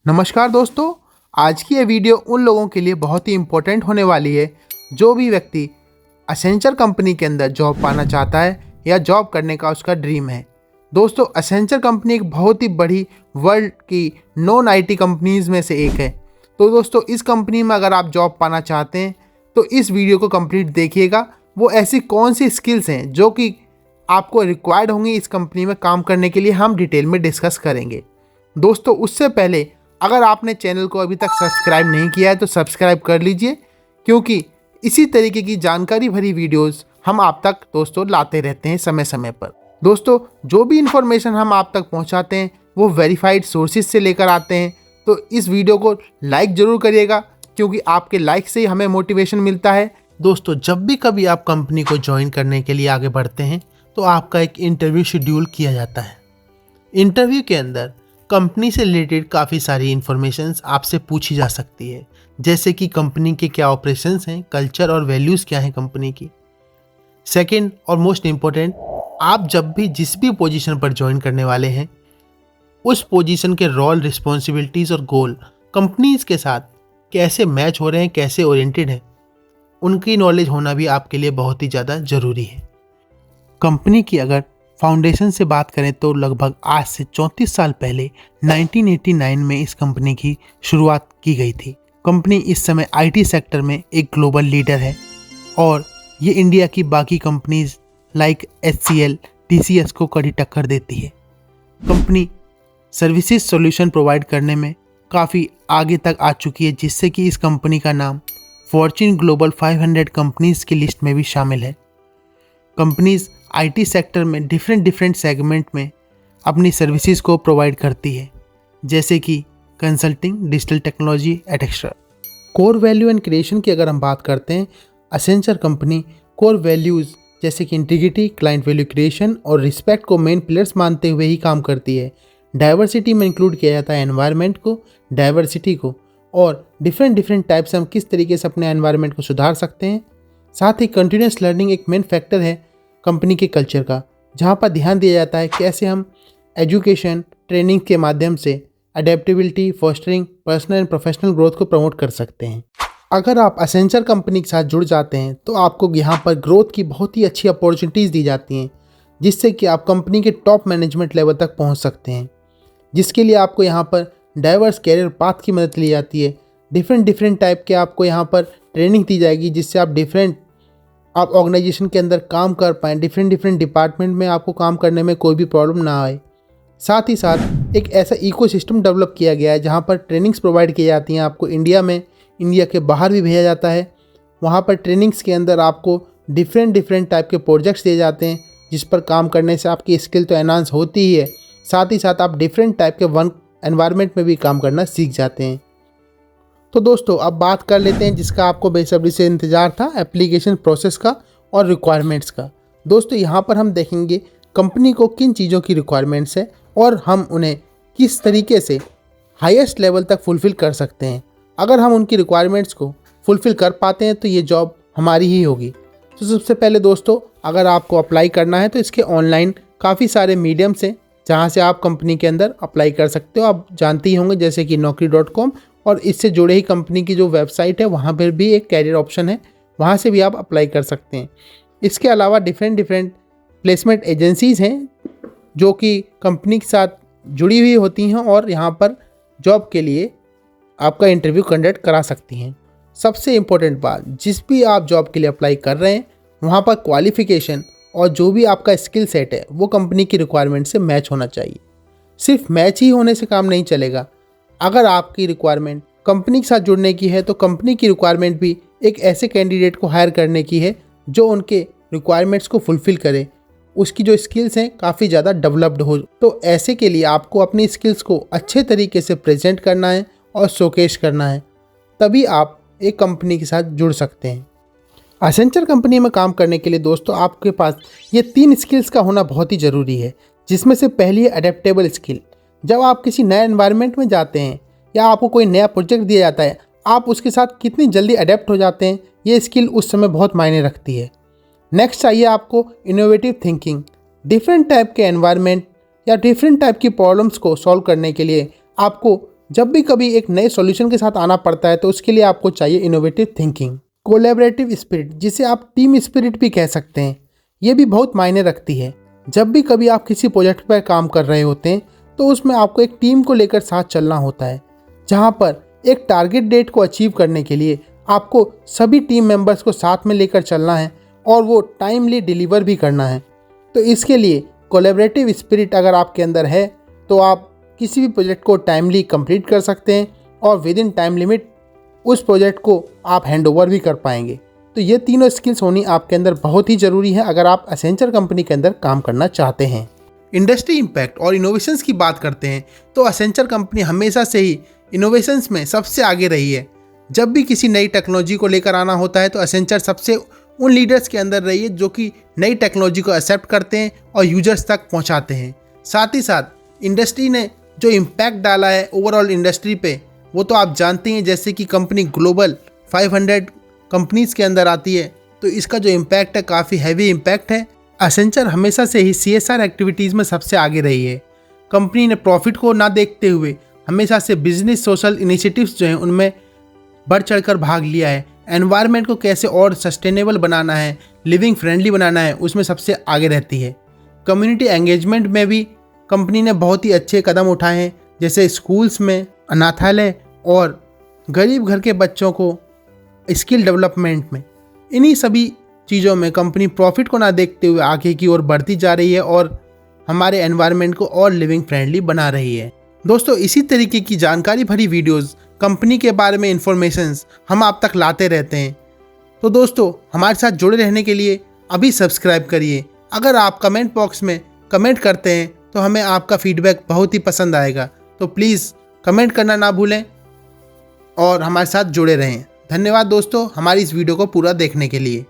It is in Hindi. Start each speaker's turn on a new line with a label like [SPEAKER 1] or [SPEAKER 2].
[SPEAKER 1] नमस्कार दोस्तों। आज की ये वीडियो उन लोगों के लिए बहुत ही इम्पोर्टेंट होने वाली है जो भी व्यक्ति एसेंचर कंपनी के अंदर जॉब पाना चाहता है या जॉब करने का उसका ड्रीम है। दोस्तों, एसेंचर कंपनी एक बहुत ही बड़ी वर्ल्ड की नॉन आईटी कंपनीज में से एक है। तो दोस्तों, इस कंपनी में अगर आप जॉब पाना चाहते हैं तो इस वीडियो को कंप्लीट देखिएगा। वो ऐसी कौन सी स्किल्स हैं जो कि आपको रिक्वायर्ड होंगी इस कंपनी में काम करने के लिए, हम डिटेल में डिस्कस करेंगे। दोस्तों, उससे पहले अगर आपने चैनल को अभी तक सब्सक्राइब नहीं किया है तो सब्सक्राइब कर लीजिए, क्योंकि इसी तरीके की जानकारी भरी वीडियोस हम आप तक दोस्तों लाते रहते हैं समय समय पर। दोस्तों, जो भी इंफॉर्मेशन हम आप तक पहुंचाते हैं वो वेरीफाइड सोर्सेज से लेकर आते हैं। तो इस वीडियो को लाइक ज़रूर करिएगा, क्योंकि आपके लाइक से ही हमें मोटिवेशन मिलता है। दोस्तों, जब भी कभी आप कंपनी को ज्वाइन करने के लिए आगे बढ़ते हैं तो आपका एक इंटरव्यू शेड्यूल किया जाता है। इंटरव्यू के अंदर कंपनी से रिलेटेड काफ़ी सारी इन्फॉर्मेशंस आपसे पूछी जा सकती है, जैसे कि कंपनी के क्या ऑपरेशंस हैं, कल्चर और वैल्यूज़ क्या हैं कंपनी की। सेकंड और मोस्ट इम्पोर्टेंट, आप जब भी जिस भी पोजीशन पर ज्वाइन करने वाले हैं उस पोजीशन के रोल, रिस्पॉन्सिबिलिटीज़ और गोल कंपनीज के साथ कैसे मैच हो रहे हैं, कैसे ओरिएंटेड हैं, उनकी नॉलेज होना भी आपके लिए बहुत ही ज़्यादा ज़रूरी है। कंपनी की अगर फाउंडेशन से बात करें तो लगभग आज से 34 साल पहले 1989 में इस कंपनी की शुरुआत की गई थी। कंपनी इस समय आईटी सेक्टर में एक ग्लोबल लीडर है और ये इंडिया की बाकी कंपनीज लाइक HCL, TCS को कड़ी टक्कर देती है। कंपनी सर्विसेज सॉल्यूशन प्रोवाइड करने में काफ़ी आगे तक आ चुकी है, जिससे कि इस कंपनी का नाम फॉर्च्यून ग्लोबल 500 कंपनीज की लिस्ट में भी शामिल है। कंपनीज आईटी सेक्टर में डिफरेंट सेगमेंट में अपनी सर्विसेज को प्रोवाइड करती है, जैसे कि consulting, digital technology etcetera. Core value and creation की अगर हम बात करते हैं, एसेंचर कंपनी कोर वैल्यूज़ जैसे कि इंटीग्रिटी, क्लाइंट वैल्यू क्रिएशन और रिस्पेक्ट को मेन पिलर्स मानते हुए ही काम करती है। डाइवर्सिटी में इंक्लूड किया जाता है एनवायरनमेंट को, डाइवर्सिटी को, और डिफरेंट टाइप से हम किस तरीके से अपने एनवायरनमेंट को सुधार सकते हैं। साथ ही कंटिन्यूस लर्निंग एक मेन फैक्टर है कंपनी के कल्चर का, जहाँ पर ध्यान दिया जाता है कैसे हम एजुकेशन, ट्रेनिंग के माध्यम से adaptability, fostering personal and professional growth को प्रमोट कर सकते हैं। अगर आप एसेंचर कंपनी के साथ जुड़ जाते हैं तो आपको यहाँ पर ग्रोथ की बहुत ही अच्छी अपॉर्चुनिटीज़ दी जाती हैं, जिससे कि आप कंपनी के टॉप मैनेजमेंट लेवल तक पहुँच सकते हैं, जिसके लिए आपको यहाँ पर डाइवर्स कैरियर पाथ की मदद ली जाती है। डिफरेंट टाइप के आपको यहाँ पर ट्रेनिंग दी जाएगी, जिससे आप ऑर्गेनाइजेशन के अंदर काम कर पाएँ, डिफरेंट डिपार्टमेंट में आपको काम करने में कोई भी प्रॉब्लम ना आए। साथ ही साथ एक ऐसा इकोसिस्टम डेवलप किया गया है जहाँ पर ट्रेनिंग्स प्रोवाइड की जाती हैं। आपको इंडिया में, इंडिया के बाहर भी भेजा जाता है। वहाँ पर ट्रेनिंग्स के अंदर आपको डिफरेंट टाइप के प्रोजेक्ट्स दिए जाते हैं, जिस पर काम करने से आपकी स्किल तो एनहांस होती ही है, साथ ही साथ आप डिफरेंट टाइप के वर्क एनवायरनमेंट में भी काम करना सीख जाते हैं। तो दोस्तों, अब बात कर लेते हैं जिसका आपको बेसब्री से इंतज़ार था, एप्लीकेशन प्रोसेस का और रिक्वायरमेंट्स का। दोस्तों, यहाँ पर हम देखेंगे कंपनी को किन चीज़ों की रिक्वायरमेंट्स है और हम उन्हें किस तरीके से हाईएस्ट लेवल तक फुलफ़िल कर सकते हैं। अगर हम उनकी रिक्वायरमेंट्स को फुलफ़िल कर पाते हैं तो ये जॉब हमारी ही होगी। तो सबसे पहले दोस्तों, अगर आपको अप्लाई करना है तो इसके ऑनलाइन काफ़ी सारे मीडियम्स हैं जहाँ से आप कंपनी के अंदर अप्लाई कर सकते हो। आप जानते ही होंगे, जैसे कि naukri.com, और इससे जुड़े ही कंपनी की जो वेबसाइट है वहाँ पर भी एक कैरियर ऑप्शन है, वहाँ से भी आप अप्लाई कर सकते हैं। इसके अलावा डिफरेंट प्लेसमेंट एजेंसीज़ हैं जो कि कंपनी के साथ जुड़ी हुई होती हैं और यहाँ पर जॉब के लिए आपका इंटरव्यू कंडक्ट करा सकती हैं। सबसे इम्पोर्टेंट बात, जिस भी आप जॉब के लिए अप्लाई कर रहे हैं वहाँ पर क्वालिफ़िकेशन और जो भी आपका स्किल सेट है वो कंपनी की रिक्वायरमेंट से मैच होना चाहिए। सिर्फ मैच ही होने से काम नहीं चलेगा। अगर आपकी रिक्वायरमेंट कंपनी के साथ जुड़ने की है तो कंपनी की रिक्वायरमेंट भी एक ऐसे कैंडिडेट को हायर करने की है जो उनके रिक्वायरमेंट्स को फुलफ़िल करे, उसकी जो स्किल्स हैं काफ़ी ज़्यादा डेवलप्ड हो। तो ऐसे के लिए आपको अपनी स्किल्स को अच्छे तरीके से प्रेजेंट करना है और शोकेस करना है, तभी आप एक कंपनी के साथ जुड़ सकते हैं। एसेंचर कंपनी में काम करने के लिए दोस्तों आपके पास ये 3 स्किल्स का होना बहुत ही ज़रूरी है, जिसमें से पहली है अडेप्टेबल स्किल। जब आप किसी नए एनवायरनमेंट में जाते हैं या आपको कोई नया प्रोजेक्ट दिया जाता है, आप उसके साथ कितनी जल्दी अडेप्ट हो जाते हैं, ये स्किल उस समय बहुत मायने रखती है। नेक्स्ट चाहिए आपको इनोवेटिव थिंकिंग। डिफरेंट टाइप के एनवायरनमेंट या डिफरेंट टाइप की प्रॉब्लम्स को सॉल्व करने के लिए आपको जब भी कभी एक नए सॉल्यूशन के साथ आना पड़ता है तो उसके लिए आपको चाहिए इनोवेटिव थिंकिंग, कोलैबोरेटिव स्पिरिट, जिसे आप टीम स्पिरिट भी कह सकते हैं। ये भी बहुत मायने रखती है। जब भी कभी आप किसी प्रोजेक्ट पर काम कर रहे होते हैं तो उसमें आपको एक टीम को लेकर साथ चलना होता है, जहाँ पर एक टारगेट डेट को अचीव करने के लिए आपको सभी टीम मेंबर्स को साथ में लेकर चलना है और वो टाइमली डिलीवर भी करना है। तो इसके लिए कोलैबोरेटिव स्पिरिट अगर आपके अंदर है तो आप किसी भी प्रोजेक्ट को टाइमली कंप्लीट कर सकते हैं और विद इन टाइम लिमिट उस प्रोजेक्ट को आप हैंड ओवर भी कर पाएंगे। तो ये तीनों स्किल्स होनी आपके अंदर बहुत ही ज़रूरी है अगर आप एसेंचर कंपनी के अंदर काम करना चाहते हैं। इंडस्ट्री इम्पैक्ट और इनोवेशंस की बात करते हैं तो एसेंचर कंपनी हमेशा से ही इनोवेशंस में सबसे आगे रही है। जब भी किसी नई टेक्नोलॉजी को लेकर आना होता है तो एसेंचर सबसे उन लीडर्स के अंदर रही है जो कि नई टेक्नोलॉजी को एक्सेप्ट करते हैं और यूजर्स तक पहुंचाते हैं। साथ ही साथ इंडस्ट्री ने जो इम्पैक्ट डाला है ओवरऑल इंडस्ट्री पे वो तो आप जानते हैं, जैसे कि कंपनी ग्लोबल 500 कंपनीज़ के अंदर आती है तो इसका जो इम्पैक्ट है काफ़ी हैवी इम्पैक्ट है। एसेंचर हमेशा से ही CSR एक्टिविटीज़ में सबसे आगे रही है। कंपनी ने प्रॉफिट को ना देखते हुए हमेशा से बिजनेस सोशल इनिशिएटिव्स जो हैं उनमें बढ़ चढ़कर भाग लिया है। एनवायरनमेंट को कैसे और सस्टेनेबल बनाना है, लिविंग फ्रेंडली बनाना है, उसमें सबसे आगे रहती है। कम्युनिटी एंगेजमेंट में भी कंपनी ने बहुत ही अच्छे कदम उठाए हैं, जैसे स्कूल्स में, अनाथालय और गरीब घर के बच्चों को स्किल डेवलपमेंट में। इन्हीं सभी चीज़ों में कंपनी प्रॉफिट को ना देखते हुए आगे की ओर बढ़ती जा रही है और हमारे एनवायरनमेंट को और लिविंग फ्रेंडली बना रही है। दोस्तों, इसी तरीके की जानकारी भरी वीडियोस, कंपनी के बारे में इंफॉर्मेशंस हम आप तक लाते रहते हैं। तो दोस्तों, हमारे साथ जुड़े रहने के लिए अभी सब्सक्राइब करिए। अगर आप कमेंट बॉक्स में कमेंट करते हैं तो हमें आपका फीडबैक बहुत ही पसंद आएगा। तो प्लीज़ कमेंट करना ना भूलें और हमारे साथ जुड़े रहें। धन्यवाद दोस्तों, हमारी इस वीडियो को पूरा देखने के लिए।